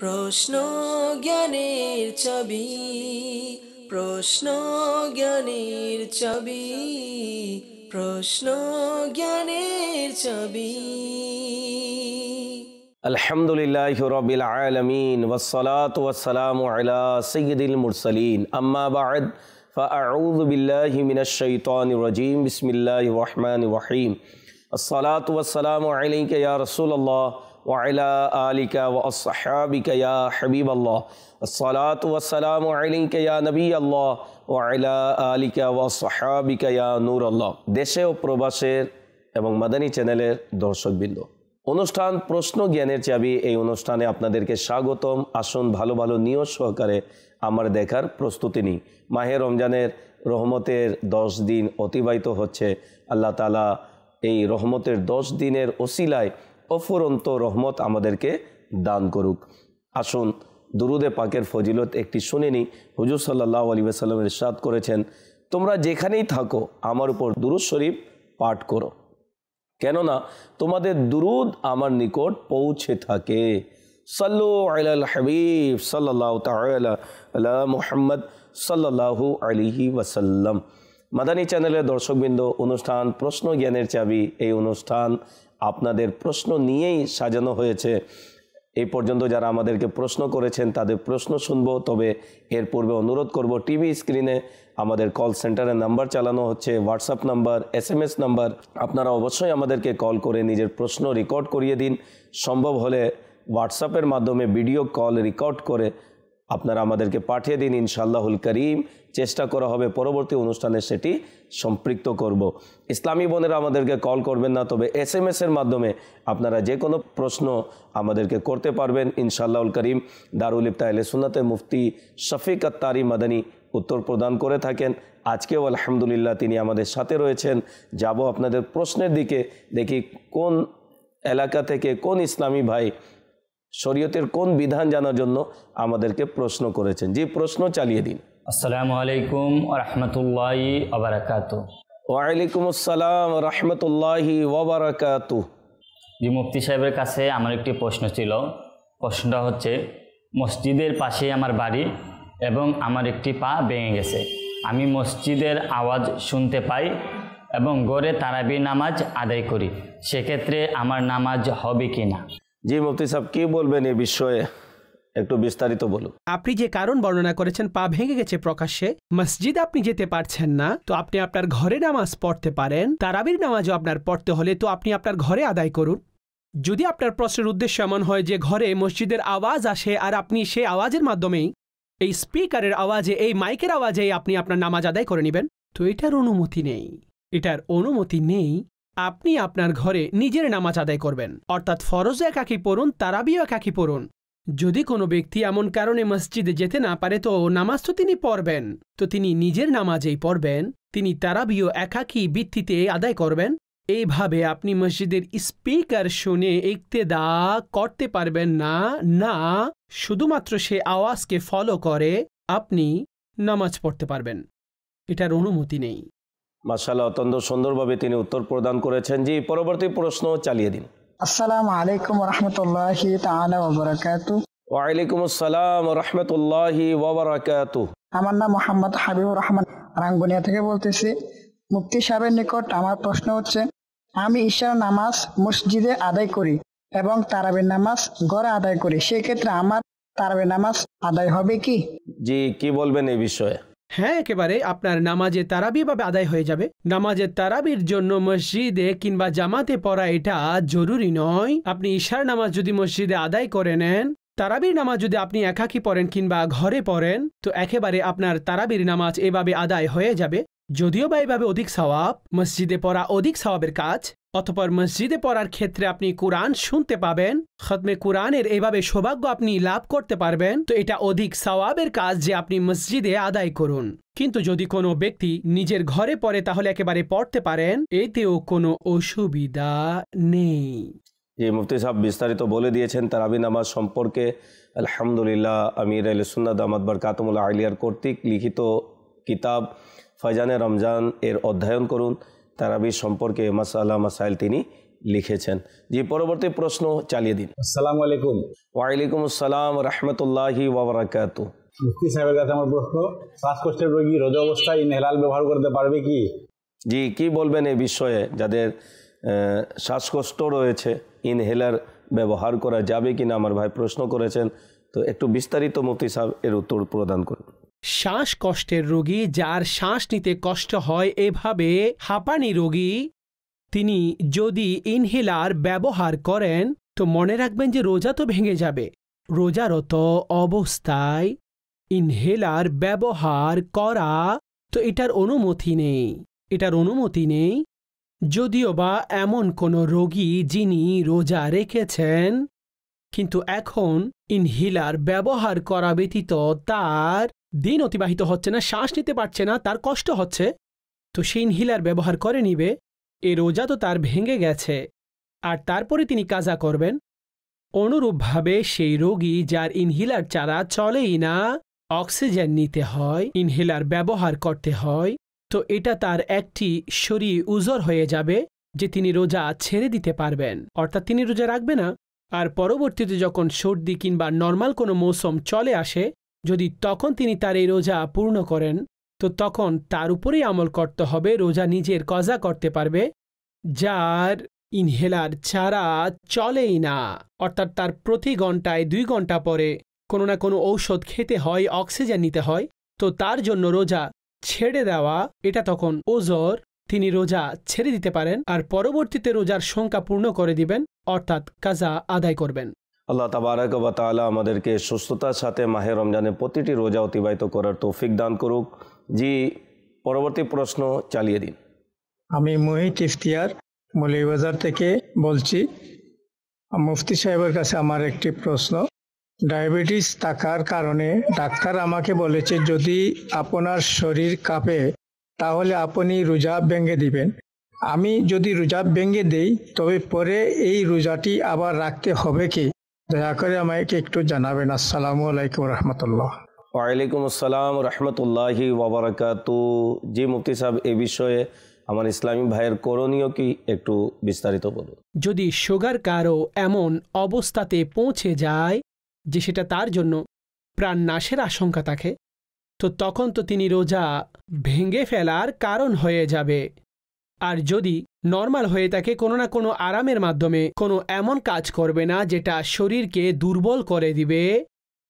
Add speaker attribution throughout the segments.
Speaker 1: প্রশ্ন জ্ঞানের ছবি, প্রশ্ন জ্ঞানের ছবি, প্রশ্ন জ্ঞানের ছবি।
Speaker 2: আলহামদুলিল্লাহি রাব্বিল আলামিন ওয়াসসালাতু ওয়াসসালামু আলা সাইয়্যিদিল মুরসালিন আম্মা বা'দ ফাআউযু বিল্লাহি মিনাশ শাইতানির রাজীম বিসমিল্লাহির রহমানির রহিম আসসালাতু ওয়াসসালামু আলাইকা ইয়া রাসূলুল্লাহ ওয়া আলা আলিকা ওয়া আসহাবিকা ইয়া হাবিবাল্লাহ আসসালাতু ওয়াসসালামু আলাইকা ইয়া নবিয়াল্লাহ ওয়া আলা আলিকা ওয়া আসহাবিকা ইয়া নূরাল্লাহ। দেশে ও প্রবাসের এবং মাদানী চ্যানেলের দর্শকবৃন্দ, অনুষ্ঠান প্রশ্ন জ্ঞানের চাবি, এই অনুষ্ঠানে আপনাদেরকে স্বাগতম। আসুন ভালো ভালো নিয়ত সহকারে আমার দেখার প্রস্তুতি নিই। মাহে রমজানের রহমতের 10 দিন অতিবাহিত হচ্ছে। আল্লাহ তাআলা এই রহমতের 10 দিনের ওসিলায় অফুরন্ত রহমত আমাদেরকে দান করুক। আসুন দুরুদে পাকের ফজিলত একটি শুনে নিই। হুজুর সাল্লাল্লাহু আলাইহি ওয়াসাল্লাম ইরশাদ করেছেন, তোমরা যেখানেই থাকো আমার উপর দুরূদ শরীফ পাঠ করো, কেননা তোমাদের দুরুদ আমার নিকট পৌঁছে থাকে। সাল্লু আলাল হাবিব সাল্লাল্লাহু তাআলা আলা মুহাম্মদ সাল্লাল্লাহু আলাইহি ওয়াসাল্লাম। মাদানী চ্যানেলের দর্শকবৃন্দ, অনুষ্ঠান প্রশ্ন জ্ঞানের চাবি, এই অনুষ্ঠান আপনাদের প্রশ্ন নিয়েই সাজানো হয়েছে। এই পর্যন্ত যারা আমাদেরকে প্রশ্ন করেছেন তাদের প্রশ্ন শুনব, তবে এর পূর্বে অনুরোধ করব, টিভি স্ক্রিনে আমাদের কল সেন্টারের নাম্বার চালানো হচ্ছে, হোয়াটসঅ্যাপ নাম্বার, SMS নাম্বার। আপনারা অবশ্যই আমাদেরকে কল করে নিজের প্রশ্ন রেকর্ড করিয়ে দিন। সম্ভব হলে হোয়াটসঅ্যাপের মাধ্যমে ভিডিও কল রেকর্ড করে আপনারা আমাদেরকে পাঠিয়ে দিন। ইনশাআল্লাহুল করিম চেষ্টা করা হবে পরবর্তী অনুষ্ঠানে সেটি সম্পৃক্ত করব। ইসলামী বোনেরা আমাদেরকে কল করবেন না, তবে SMS এর মাধ্যমে আপনারা যে কোনো প্রশ্ন আমাদেরকে করতে পারবেন। ইনশাআল্লাহুল করিম দারুল ইফতা আহলে সুন্নাতে মুফতি শফিক আত্তারি মাদানী উত্তর প্রদান করে থাকেন। আজকেও আলহামদুলিল্লাহ তিনি আমাদের সাথে রয়েছেন। যাব আপনাদের প্রশ্নের দিকে, দেখি কোন এলাকা থেকে কোন ইসলামী ভাই শরীয়তের কোন বিধান জানার জন্য আমাদেরকে প্রশ্ন করেছেন। জি, প্রশ্ন চালিয়ে দিন।
Speaker 3: আসসালামু আলাইকুম ওয়া রাহমাতুল্লাহি ওয়া বারাকাতুহু।
Speaker 2: ওয়া আলাইকুম আসসালাম ওয়া রাহমাতুল্লাহি ওয়া বারাকাতুহু।
Speaker 3: জি, মুফতি সাহেবের কাছে আমার একটি প্রশ্ন ছিল। প্রশ্নটা হচ্ছে, মসজিদের পাশে আমার বাড়ি এবং আমার একটি পা ভেঙে গেছে। আমি মসজিদের আওয়াজ শুনতে পাই এবং ঘরে তারাবি নামাজ আদায় করি, সেক্ষেত্রে আমার নামাজ হবে কি না?
Speaker 2: জি মুফতি সাহেব, কি বলবেন এই বিষয়ে, একটু বিস্তারিত বলুন।
Speaker 4: আপনি যে কারণ বর্ণনা করেছেন, পা ভেঙে গেছে প্রকাশ্যে, মসজিদে আপনি যেতে পারছেন না, তো আপনি আপনার ঘরে নামাজ পড়তে পারেন। তারাবির নামাজও আপনার পড়তে হলে তো আপনি আপনার ঘরে আদায় করুন। যদি আপনার প্রশ্নের উদ্দেশ্য এমন হয় যে ঘরে মসজিদের আওয়াজ আসে আর আপনি সেই আওয়াজের মাধ্যমেই, এই স্পিকারের আওয়াজে, এই মাইকের আওয়াজেই আপনি আপনার নামাজ আদায় করে নেবেন, তো এটার অনুমতি নেই। এটার অনুমতি নেই। আপনি আপনার ঘরে নিজের নামাজ আদায় করবেন, অর্থাৎ ফরজও একাকী পড়ুন, তারাবিও একাকী পড়ুন। যদি কোনো ব্যক্তি এমন কারণে মসজিদে যেতে না পারে, তো নামাজ তো তিনি পড়বেন, তো তিনি নিজের নামাজেই পড়বেন, তিনি তারাবিও একাকী ভিত্তিতে আদায় করবেন। এইভাবে আপনি মসজিদের স্পিকার শুনে ইক্তেদা করতে পারবেন না। না, শুধুমাত্র সে আওয়াজকে ফলো করে আপনি নামাজ পড়তে পারবেন, এটার অনুমতি নেই।
Speaker 2: মাশাআল্লাহ, অত্যন্ত সুন্দরভাবে তিনি উত্তর প্রদান করেছেন। জি, পরবর্তী প্রশ্ন চালিয়ে দিন।
Speaker 5: আসসালামু আলাইকুম ওয়া রাহমাতুল্লাহি তাআলা ওয়া বারাকাতুহু।
Speaker 2: ওয়া আলাইকুম আসসালাম ওয়া রাহমাতুল্লাহি ওয়া বারাকাতুহু।
Speaker 5: আমার নাম মোহাম্মদ হাবিবুর রহমান, রাঙ্গুনিয়া থেকে বলতেছি। মুফতি সাহেবের নিকট আমার প্রশ্ন হচ্ছে, আমি ঈশার নামাজ মসজিদে আদায় করি এবং তারাবির নামাজ ঘরে আদায় করি, সেই ক্ষেত্রে আমার তারাবির নামাজ আদায় হবে কি?
Speaker 2: জি, কি বলবেন এই বিষয়ে?
Speaker 4: হ্যাঁ, একেবারে আপনার নামাজে তারাবি ভাবে আদায় হয়ে যাবে। নামাজে তারাবির জন্য মসজিদে কিংবা জামাতে পড়া এটা জরুরি নয়। আপনি ঈশার নামাজ যদি মসজিদে আদায় করে নেন, তারাবির নামাজ যদি আপনি একাকী পড়েন কিংবা ঘরে পড়েন, তো একেবারে আপনার তারাবির নামাজ এভাবে আদায় হয়ে যাবে। যদিও বা এভাবে অধিক সওয়াব, মসজিদে পড়া অধিক সওয়াবের কাজ। অতঃপর মসজিদে পড়ার ক্ষেত্রে আপনি কোরআন শুনতে পাবেন, খতমে কোরআনের এভাবে সৌভাগ্য আপনি লাভ করতে পারবেন, তো এটা অধিক সওয়াবের কাজ যে আপনি মসজিদে আদায় করুন। কিন্তু যদি কোনো ব্যক্তি নিজের ঘরে পড়ে তাহলে একেবারে পড়তে পারেন, এতেও কোনো অসুবিধা নেই।
Speaker 2: জি, মুফতি সাহেব বিস্তারিত বলে দিয়েছেন তারাবি নামাজ সম্পর্কে। আলহামদুলিল্লাহ, আমির আহলে সুন্নাত দামাত বারকাতুহুল আলিয়ার কর্তৃক লিখিত কিতাব ফয়জানে রমজান এর অধ্যয়ন করুন। তারাবি সম্পর্কে মাসালা মাসাইল তিনি লিখেছেন। জি, পরবর্তী প্রশ্ন চালিয়ে দিন।
Speaker 6: আসসালামু আলাইকুম।
Speaker 2: ওয়ালাইকুম আসসালাম রহমতুল্লাহি ওয়া বারাকাতুহু।
Speaker 6: মুফতি সাহেবের কাছে আমার প্রশ্ন, শ্বাসকষ্টের রোগী রোজা অবস্থায় ইনহেলার ব্যবহার করতে পারবে কি?
Speaker 2: জি, কি বলবেন এই বিষয়ে? যাদের শ্বাসকষ্ট রয়েছে ইনহেলার ব্যবহার করা যাবে কিনা আমার ভাই প্রশ্ন করেছেন, তো একটু বিস্তারিত মুফতি সাহেব এর উত্তর প্রদান করুন।
Speaker 4: শ্বাসকষ্টের রোগী, যার শ্বাস নিতে কষ্ট হয়, এভাবে হাঁপানি রোগী, তিনি যদি ইনহেলার ব্যবহার করেন তো মনে রাখবেন যে রোজা তো ভেঙে যাবে। রোজারত অবস্থায় ইনহেলার ব্যবহার করা তো এটার অনুমতি নেই। যদিও বা এমন কোনো রোগী যিনি রোজা রেখেছেন কিন্তু এখন ইনহেলার ব্যবহার করা ব্যতীত তার দিন অতিবাহিত হচ্ছে না, শ্বাস নিতে পারছে না, তার কষ্ট হচ্ছে, তো সে ইনহেলার ব্যবহার করে নিবে। এ রোজা তো তার ভেঙে গেছে, আর তারপরে তিনি কাজা করবেন। অনুরূপভাবে সেই রোগী যার ইনহেলার ছাড়া চলেই না, অক্সিজেন নিতে হয়, ইনহেলার ব্যবহার করতে হয়, তো এটা তার একটি শরীর উজর হয়ে যাবে যে তিনি রোজা ছেড়ে দিতে পারবেন, অর্থাৎ তিনি রোজা রাখবে না। আর পরবর্তীতে যখন সর্দি কিংবা নর্মাল কোনো মৌসুম চলে আসে, যদি তখন তিনি তার এই রোজা পূর্ণ করেন, তো তখন তার উপরেই আমল করতে হবে, রোজা নিজের কজা করতে পারবে। যার ইনহেলার ছাড়া চলেই না, অর্থাৎ তার প্রতি ঘন্টায় 2 ঘন্টা পরে কোনো না কোনো ঔষধ খেতে হয়, অক্সিজেন নিতে হয়, তো তার জন্য রোজা ছেড়ে দেওয়া এটা তখন ওজর, তিনি রোজা ছেড়ে দিতে পারেন আর পরবর্তীতে রোজার সংখ্যা পূর্ণ করে দিবেন, অর্থাৎ কাজা আদায় করবেন।
Speaker 2: আল্লাহ তাবারাক ওয়া তাআলা আমাদেরকে সুস্থতার সাথে মাহে রমজানের প্রতিটি রোজা অতিবাহিত করার তৌফিক দান করুক। জি, পরবর্তী প্রশ্ন চালিয়ে দিন।
Speaker 5: আমি মোহিত ইফতিয়ার মৌলভীবাজার থেকে বলছি। মুফতি সাহেবের কাছে আমার একটি প্রশ্ন। ডায়াবেটিস থাকার কারণে ডাক্তার আমাকে বলেছে যদি আপনার শরীর কাঁপে তাহলে আপনি রোজা ভেঙে দিবেন। আমি যদি রোজা ভেঙে দেই তবে পরে এই রোজাটি আবার রাখতে হবে কি? দয়া করে আমাকে একটু জানাবেন। আসসালামু আলাইকুম রহমতুল্লাহ।
Speaker 2: ওয়ালাইকুম আসসালাম রহমতুল্লাহি ওয়া বারাকাতুহু। জি মুফতি সাহেব, এ বিষয়ে আমার ইসলামী ভাইয়ের করণীয় কি একটু বিস্তারিত বলুন।
Speaker 4: যদি সুগার কারো এমন অবস্থাতে পৌঁছে যায় যে সেটা তার জন্য প্রাণনাশের আশঙ্কা থাকে, তো তখন তো তিনি রোজা ভেঙে ফেলার কারণ হয়ে যাবে। আর যদি নর্মাল হয়ে থাকে, কোনো না কোনো আরামের মাধ্যমে কোনো এমন কাজ করবে না যেটা শরীরকে দুর্বল করে দিবে,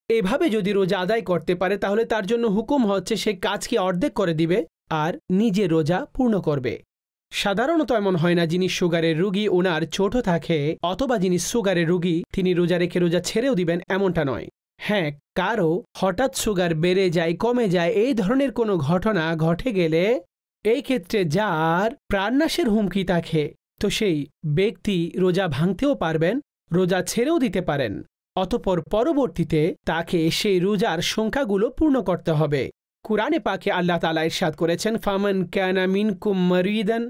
Speaker 4: এভাবে যদি রোজা আদায় করতে পারে তাহলে তার জন্য হুকুম হচ্ছে সে কাজকে অর্ধেক করে দিবে আর নিজে রোজা পূর্ণ করবে। সাধারণত এমন হয় না যিনি সুগারের রোগী ওনার ছোট থাকে, অথবা যিনি সুগারের রোগী তিনি রোজা রেখে রোজা ছেড়েও দিবেন, এমনটা নয়। হ্যাঁ, কারো হঠাৎ সুগার বেড়ে যায়, কমে যায়, এই ধরনের কোনো ঘটনা ঘটে গেলে এই ক্ষেত্রে যার প্রাণনাশের হুমকি থাকে তো সেই ব্যক্তি রোজা ভাঙতেও পারবেন, রোজা ছেড়েও দিতে পারেন, অতঃপর পরবর্তীতে তাকে সেই রোজার সংখ্যাগুলো পূর্ণ করতে হবে। কুরআনে পাকে আল্লাহ তাআলা ইরশাদ করেছেন, ফামান কানা মিনকুম মারিদান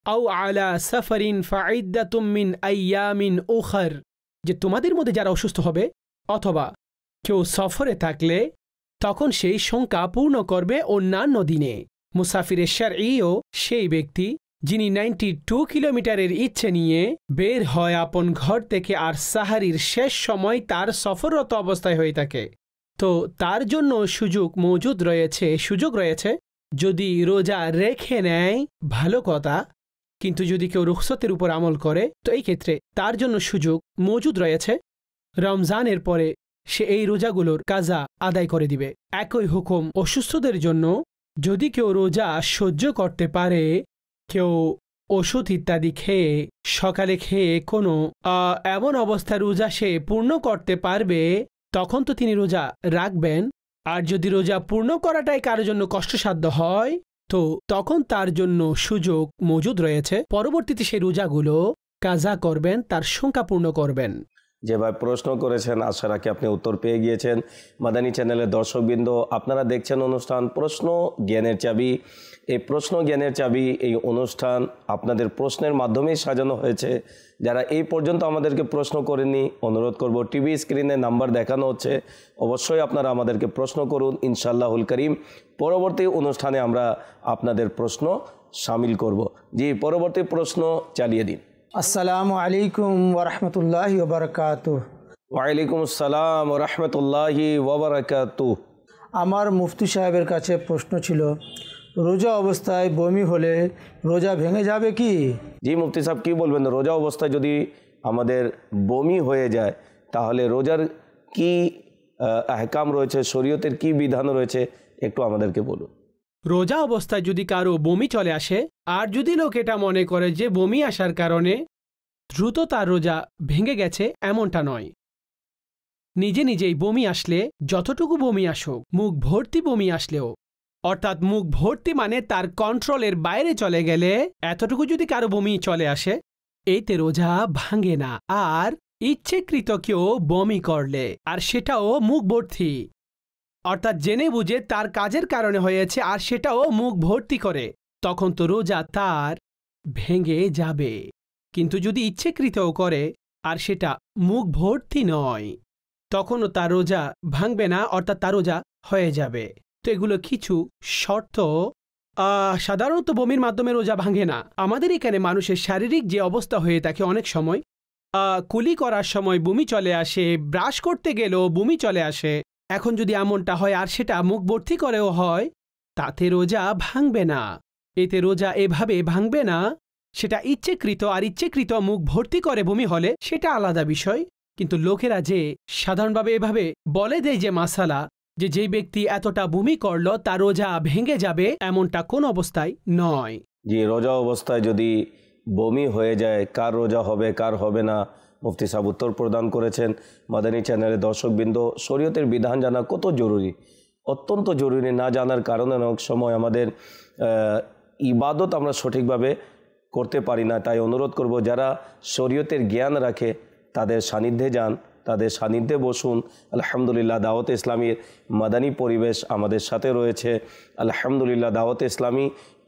Speaker 4: আও আলা সাফারিন ফাইদ্দাতুম মিন আইয়ামিন উখর, যে তোমাদের মধ্যে যারা অসুস্থ হবে অথবা কেউ সফরে থাকলে তখন সেই সংখ্যা পূর্ণ করবে অন্যান্য দিনে। মুসাফিরের শারঈও সেই ব্যক্তি যিনি 92 কিলোমিটারের ইচ্ছে নিয়ে বের হয় আপন ঘর থেকে আর সাহারির শেষ সময় তার সফররত অবস্থায় হয়ে থাকে, তো তার জন্য সুযোগ রয়েছে যদি রোজা রেখে নেয় ভালো কথা, কিন্তু যদি কেউ রুখসতের উপর আমল করে তো এই ক্ষেত্রে তার জন্য সুযোগ মজুদ রয়েছে, রমজানের পরে সে এই রোজাগুলোর কাজা আদায় করে দিবে। একই হুকুম অসুস্থদের জন্য। যদি কেউ রোজা সহ্য করতে পারে, কেউ ওষুধ ইত্যাদি খেয়ে সকালে খেয়ে কোনো এমন অবস্থা রোজা সে পূর্ণ করতে পারবে, তখন তো তিনি রোজা রাখবেন। আর যদি রোজা পূর্ণ করাটাই কারোর জন্য কষ্টসাধ্য হয় তো তখন তার জন্য সুযোগ মজুদ রয়েছে, পরবর্তীতে সেই রোজাগুলো কাজা করবেন, তার সংখ্যা পূর্ণ করবেন।
Speaker 2: যে ভাই প্রশ্ন করেছেন, আশা রাখি আপনি উত্তর পেয়ে গিয়েছেন। মাদানী চ্যানেলের দর্শকবৃন্দ, আপনারা দেখছেন অনুষ্ঠান প্রশ্ন জ্ঞানের চাবি। এই প্রশ্ন জ্ঞানের চাবি এই অনুষ্ঠান আপনাদের প্রশ্নের মাধ্যমেই সাজানো হয়েছে। যারা এই পর্যন্ত আমাদেরকে প্রশ্ন করেননি, অনুরোধ করব টিভি স্ক্রিনে নাম্বার দেখানো হচ্ছে, অবশ্যই আপনারা আমাদেরকে প্রশ্ন করুন। ইনশাআল্লাহুল করিম পরবর্তী অনুষ্ঠানে আমরা আপনাদের প্রশ্ন শামিল করব। জি, পরবর্তী প্রশ্ন চালিয়ে দিন।
Speaker 7: আসসালামু আলাইকুম ওরহমতুল্লাহি ওবরকাতুহ।
Speaker 2: ওয়ালাইকুম আসসালাম ওয়া রাহমাতুল্লাহি ওয়া বারাকাতুহু।
Speaker 7: আমার মুফতি সাহেবের কাছে প্রশ্ন ছিল, রোজা অবস্থায় বমি হলে রোজা ভেঙে যাবে কি?
Speaker 2: জি মুফতি সাহেব কি বলবেন, রোজা অবস্থায় যদি আমাদের বমি হয়ে যায় তাহলে রোজার কি আহকাম রয়েছে, শরীয়তের কি বিধান রয়েছে, একটু আমাদেরকে বলুন।
Speaker 4: রোজা অবস্থায় যদি কারো বমি চলে আসে, আর যদি লোক এটা মনে করে যে বমি আসার কারণে দ্রুত তার রোজা ভেঙে গেছে, এমনটা নয়। নিজে নিজেই বমি আসলে, যতটুকু বমি আসুক, মুখ ভর্তি বমি আসলেও, অর্থাৎ মুখ ভর্তি মানে তার কন্ট্রোলের বাইরে চলে গেলে, এতটুকু যদি কারো বমি চলে আসে, এতে রোজা ভাঙে না। আর ইচ্ছেকৃত কেউ বমি করলে, আর সেটাও মুখ ভর্তি, অর্থাৎ জেনে বুঝে তার কাজের কারণে হয়েছে আর সেটাও মুখ ভর্তি করে, তখন তো রোজা তার ভেঙে যাবে। কিন্তু যদি ইচ্ছেকৃতও করে আর সেটা মুখ ভর্তি নয়, তখনও তার রোজা ভাঙবে না, অর্থাৎ তার রোজা হয়ে যাবে। তো এগুলো কিছু শর্ত। সাধারণত বমির মাধ্যমে রোজা ভাঙে না। আমাদের এখানে মানুষের শারীরিক যে অবস্থা হয়ে থাকে, অনেক সময় কুলি করার সময় বমি চলে আসে, ব্রাশ করতে গেলেও বমি চলে আসে। এখন যদি এমনটা হয় আর সেটা মুখ ভর্তি করেও হয়, তাতে রোজা ভাঙবে না। এতে রোজা এভাবে ভাঙবে না। সেটা ইচ্ছেকৃত, আর ইচ্ছেকৃত মুখ ভর্তি করে বমি হলে সেটা আলাদা বিষয়। কিন্তু লোকেরা যে সাধারণভাবে এভাবে বলে দেয় যে মাসালা, যে যেই ব্যক্তি এতটা বমি করল তার রোজা ভেঙে যাবে, এমনটা কোন অবস্থায় নয়।
Speaker 2: জি, রোজা অবস্থায় যদি বমি হয়ে যায়, কার রোজা হবে কার হবে না, মুফতি সাহেব উত্তর প্রদান করেছেন। মাদানী চ্যানেলের দর্শকবৃন্দ, শরীয়তের বিধান জানা কত জরুরি, অত্যন্ত জরুরি। না জানার কারণে অনেক সময় আমাদের ইবাদত আমরা সঠিকভাবে করতে পারি না। তাই অনুরোধ করব, যারা শরীয়তের জ্ঞান রাখে তাদের সান্নিধ্যে যান, তাদের সান্নিধ্যে বসুন। আলহামদুলিল্লাহ দাওয়াতে ইসলামীর মাদানী পরিবেশ আমাদের সাথে রয়েছে। আলহামদুলিল্লাহ দাওয়াতে ইসলামী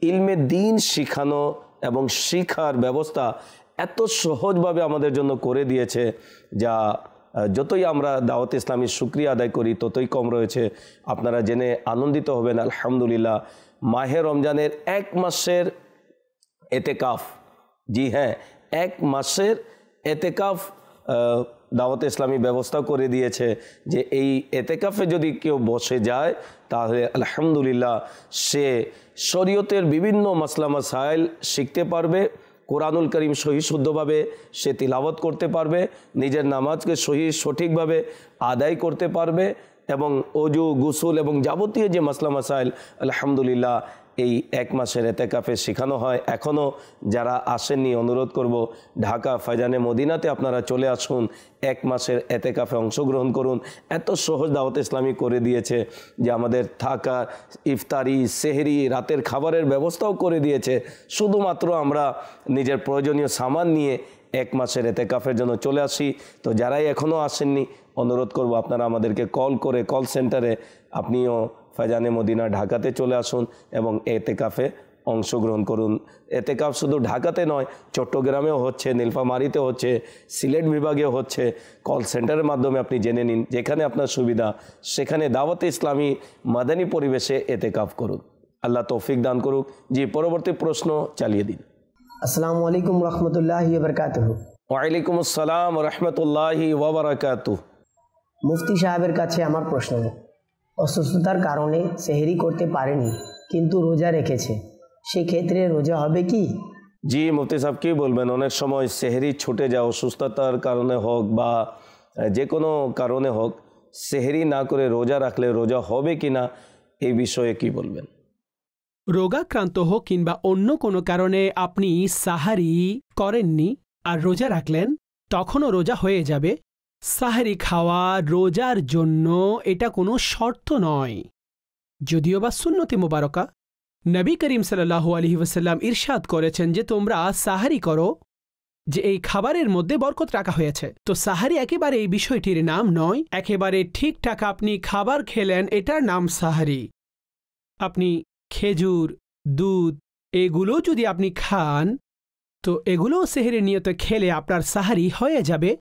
Speaker 2: ইলমে দ্বীন শিখানো এবং শিখার ব্যবস্থা এত সহজভাবে আমাদের জন্য করে দিয়েছে, যা যতই আমরা দাওয়াতে ইসলামীর শুকরিয়া আদায় করি ততই কম রয়েছে। আপনারা জেনে আনন্দিত হবেন, আলহামদুলিল্লাহ মাহে রমজানের 1 মাসের এতেকাফ, জি হ্যাঁ 1 মাসের এতেকাফ দাওয়াতে ইসলামী ব্যবস্থা করে দিয়েছে, যে এই এতেকাফে যদি কেউ বসে যায় তাহলে আলহামদুলিল্লাহ সে শরীয়তের বিভিন্ন মাসলা মাসাইল শিখতে পারবে, কোরআনুল করিম সহি শুদ্ধভাবে সে তিলাওয়াত করতে পারবে, নিজের নামাজকে সঠিকভাবে আদায় করতে পারবে, এবং অজু গোসল এবং যাবতীয় যে মাসলা মাসাইল আলহামদুলিল্লাহ এই 1 মাসের এতেকাফে শেখানো হয়। এখনও যারা আসেননি অনুরোধ করব, ঢাকা ফয়জানে মদিনাতে আপনারা চলে আসুন, 1 মাসের এতেকাফে অংশগ্রহণ করুন। এত সহজ দাওয়াত ইসলামী করে দিয়েছে যে আমাদের থাকা, ইফতারি, সেহরি, রাতের খাবারের ব্যবস্থাও করে দিয়েছে। শুধুমাত্র আমরা নিজের প্রয়োজনীয় সামান নিয়ে 1 মাসের এতেকাফের জন্য চলে আসি। তো যারাই এখনও আসেননি অনুরোধ করব, আপনারা আমাদেরকে কল করে, কল সেন্টারে আপনিও ফয়জানে মদিনা ঢাকাতে চলে আসুন এবং এতেকাফে অংশগ্রহণ করুন। এতেকাফ শুধু ঢাকাতে নয়, চট্টগ্রামেও হচ্ছে, নীলফামারীতে হচ্ছে, সিলেট বিভাগেও হচ্ছে। কল সেন্টারের মাধ্যমে আপনি জেনে নিন, যেখানে আপনার সুবিধা সেখানে দাওয়াতে ইসলামী মাদানী পরিবেশে এতেকাফ করুন। আল্লাহ তৌফিক দান করুক। জি, পরবর্তী প্রশ্ন চালিয়ে দিন।
Speaker 8: আসসালামু আলাইকুম রহমতুল্লাহি ওয়া বারাকাতুহু।
Speaker 2: ওয়ালাইকুম আসসালাম ওয়া রাহমাতুল্লাহি ওয়া বারাকাতুহু।
Speaker 8: মুফতি সাহেবের কাছে আমার প্রশ্ন, অসুস্থতার কারণে সেহরি করতে পারেনি কিন্তু রোজা রেখেছে, সেই ক্ষেত্রে রোজা হবে কি?
Speaker 2: জি মুফতি সাহেব কি বলবেন, অনেক সময় সেহরি ছুটে যায়, অসুস্থতার কারণে হোক বা যে কোনো কারণে হোক, সেহরি না করে রোজা রাখলে রোজা হবে কি না, এই বিষয়ে কি বলবেন?
Speaker 4: রোগাক্রান্ত হোক কিংবা অন্য কোনো কারণে আপনি সাহারি করেননি আর রোজা রাখলেন, তখনও রোজা হয়ে যাবে। সাহারি খাওয়া রোজার জন্য এটা কোনো শর্ত নয়, যদিও বা সুন্নতে মুবারকা। নবী করিম সাল্লাল্লাহু আলাইহি ওয়াসাল্লাম ইরশাদ করেছেন যে তোমরা সাহারি করো, যে এই খাবারের মধ্যে বরকত রাখা হয়েছে। তো সাহারি একেবারে এই বিষয়টির নাম নয়, একেবারে ঠিকঠাক আপনি খাবার খেলেন এটার নাম সাহারি। আপনি খেজুর, দুধ এগুলো যদি আপনি খান, তো এগুলো সেহরির নিয়তে খেলে আপনার সাহারি হয়ে যাবে।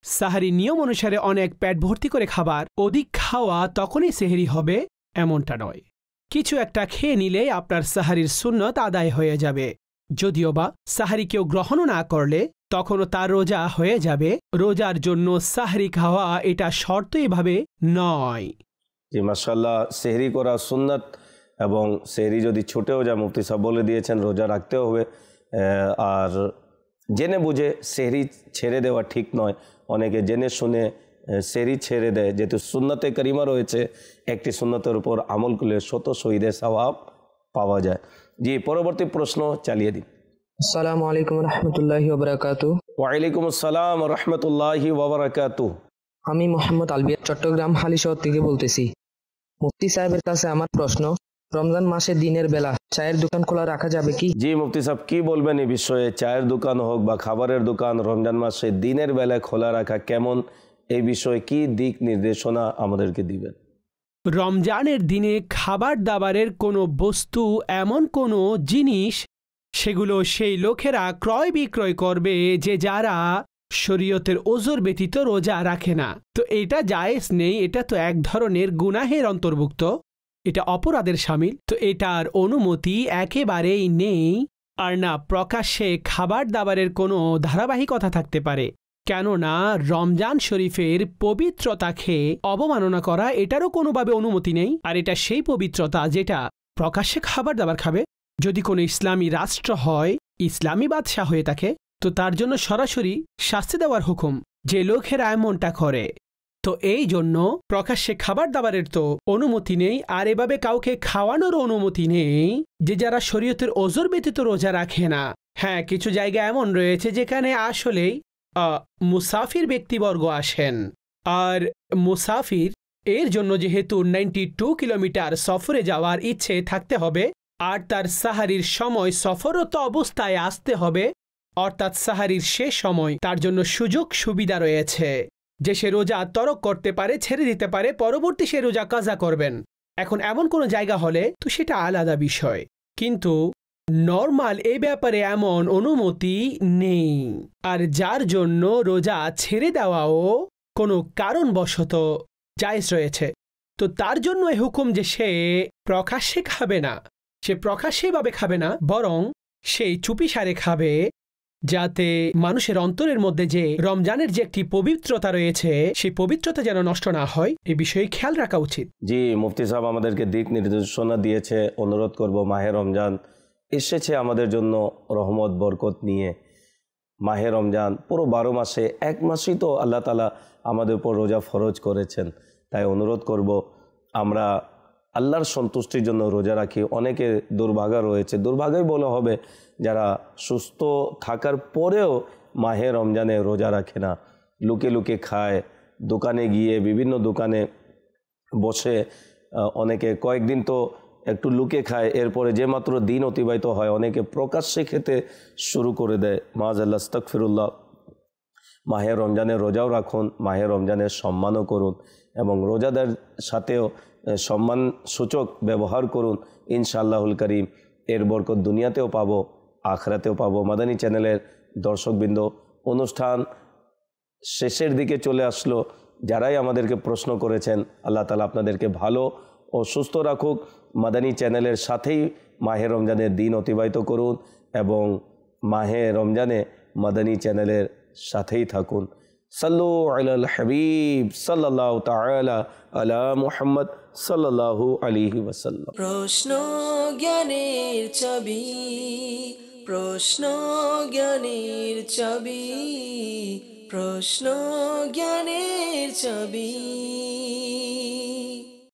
Speaker 4: সাহারি নিয়ম অনুসারে অনেক পেট ভর্তি করে খাবার অধিক খাওয়া তখনই সেহরি হবে, এমনটা নয়। কিছু একটা খেয়ে নিলে আপনার সাহারির সুন্নত আদায় হয়ে যাবে। যদিও বা সাহারি কেউ গ্রহণও না করলে তখনও তার রোজা হয়ে যাবে। রোজার জন্য সাহরি খাওয়া এটা শর্ত এভাবে নয়।
Speaker 2: জি মাশাআল্লাহ, সেহরি করা সুন্নাত এবং সেহরি যদি ছুটেও যায় মুফতি সাহেব বলে দিয়েছেন রোজা রাখতে হবে। আর জেনে বুঝে সেহরি ছেড়ে দেওয়া ঠিক নয়। অনেকে জেনে শুনে সেহরি ছেড়ে দেয়, যেহেতু সুন্নতে করিমা রয়েছে, একটি সুন্নতের উপর আমল করলে 100 শহীদের সওয়াব পাওয়া যায়। জি, পরবর্তী প্রশ্ন চালিয়ে দিন।
Speaker 9: আসসালামু আলাইকুম রহমতুল্লাহি ওয়া বারাকাতুহু।
Speaker 2: ওয়ালাইকুম আসসালাম রহমতুল্লাহি ওয়া বারাকাতুহু।
Speaker 9: আমি মোহাম্মদ আলবিয়া চট্টগ্রাম হালিশহর থেকে বলতেছি। মুফতি সাহেবের কাছে আমার প্রশ্ন, রমজান মাসে দিনের বেলা চায়ের দোকান খোলা রাখা যাবে কি?
Speaker 2: জি মুফতি সাহেব কি বলবেন এই বিষয়ে? চায়ের দোকান হোক বা খাবারের দোকান রমজান মাসে দিনের বেলায় খোলা রাখা কেমন, এই বিষয়ে কি দিক নির্দেশনা আমাদেরকে দিবেন?
Speaker 4: রমজানের দিনে খাবার দাবারের কোনো বস্তু, এমন কোনো জিনিস, সেগুলো সেই লোকেরা ক্রয় বিক্রয় করবে যে যারা শরীয়তের ওজর ব্যতীত রোজা রাখে না। তো এটা জায়েজ নেই, এটা তো এক ধরনের গুনাহের অন্তর্ভুক্ত, এটা অপরাধের শামিল। তো এটার অনুমতি একেবারেই নেই। আর না প্রকাশ্যে খাবার দাবারের কোনো ধারাবাহিকতা থাকতে পারে, কেননা রমজান শরীফের পবিত্রতাকে অবমাননা করা এটারও কোনোভাবে অনুমতি নেই। আর এটা সেই পবিত্রতা যেটা প্রকাশ্যে খাবার দাবার খাবে। যদি কোনো ইসলামী রাষ্ট্র হয়, ইসলামী বাদশাহ হয়ে থাকে, তো তার জন্য সরাসরি শাস্তি দেওয়ার হুকুম যে লোকেরা এমনটা করে। তো এই জন্য প্রকাশ্যে খাবার দাবারের তো অনুমতি নেই, আর এভাবে কাউকে খাওয়ানোর অনুমতি নেই যে যারা শরীয়তের ওজর ব্যতীত রোজা রাখে না। হ্যাঁ, কিছু জায়গা এমন রয়েছে যেখানে আসলেই মুসাফির ব্যক্তিবর্গ আসেন, আর মুসাফির এর জন্য যেহেতু 92 কিলোমিটার সফরে যাওয়ার ইচ্ছে থাকতে হবে, আর তার সাহারির সময় সফররত অবস্থায় আসতে হবে, অর্থাৎ সাহারির শেষ সময়, তার জন্য সুযোগ সুবিধা রয়েছে যে সে রোজা তরক করতে পারে, ছেড়ে দিতে পারে, পরবর্তী সে রোজা কাজা করবেন। এখন এমন কোনো জায়গা হলে তো সেটা আলাদা বিষয়, কিন্তু নর্মাল এই ব্যাপারে এমন অনুমতি নেই। আর যার জন্য রোজা ছেড়ে দেওয়াও কোনো কারণবশত জায়েজ রয়েছে, তো তার জন্য এই হুকুম যে সে প্রকাশ্যে খাবে না, সে প্রকাশ্যেভাবে খাবে না, বরং সেই চুপিসারে খাবে, যাতে মানুষের অন্তরের মধ্যে যে রমজানের যে একটি পবিত্রতা রয়েছে সেই পবিত্রতা যেন নষ্ট না হয়, এই বিষয়ে খেয়াল রাখা উচিত।
Speaker 2: জি মুফতি সাহেব আমাদেরকে দিক নির্দেশনা দিয়েছে। অনুরোধ করব, মাহে রমজান এসেছে আমাদের জন্য রহমত বরকত নিয়ে। মাহে রমজান পুরো 12 মাসে এক মাসই তো আল্লাহ তাআলা আমাদের উপর রোজা ফরজ করেছেন। তাই অনুরোধ করব আমরা আল্লাহর সন্তুষ্টির জন্য রোজা রাখি। অনেকে দুর্ভাগা রয়েছে, দুর্ভাগাই বলা হবে, যারা সুস্থ থাকার পরেও মাহে রমজানে রোজা রাখে না, লুকে লুকে খায়, দোকানে গিয়ে বিভিন্ন দোকানে বসে অনেকে কয়েকদিন তো একটু লুকে খায়, এরপরে যে মাত্র দিন অতিবাহিত হয় অনেকে প্রকাশ্যে খেতে শুরু করে দেয়। মাআযাল্লাহ, আস্তাগফিরুল্লাহ। মাহে রমজানের রোজাও রাখুন, মাহে রমজানের সম্মানও করুন এবং রোজাদার সাথেও সম্মান সূচক ব্যবহার করুন। ইনশাআল্লাহুল করিম এর বরকত দুনিয়াতেও পাবো, আখিরাতেও পাবো। মাদানী চ্যানেলের দর্শকবৃন্দ, অনুষ্ঠান শেষের দিকে চলে আসলো। যারাই আমাদেরকে প্রশ্ন করেছেন, আল্লাহ তাআলা আপনাদেরকে ভালো ও সুস্থ রাখুক। মাদানী চ্যানেলের সাথেই মাহে রমজানের দিন অতিবাহিত করুন এবং মাহে রমজানে মাদানী চ্যানেলের সাথেই থাকুন। সাল্লু আলাল হাবিব সাল্লাল্লাহু তাআলা আলা মুহাম্মদ সাল্লাল্লাহু আলাইহি ওয়াসাল্লাম।
Speaker 1: প্রশ্ন জ্ঞানের চাবি, প্রশ্ন জ্ঞানের চাবি, প্রশ্ন জ্ঞানের চাবি।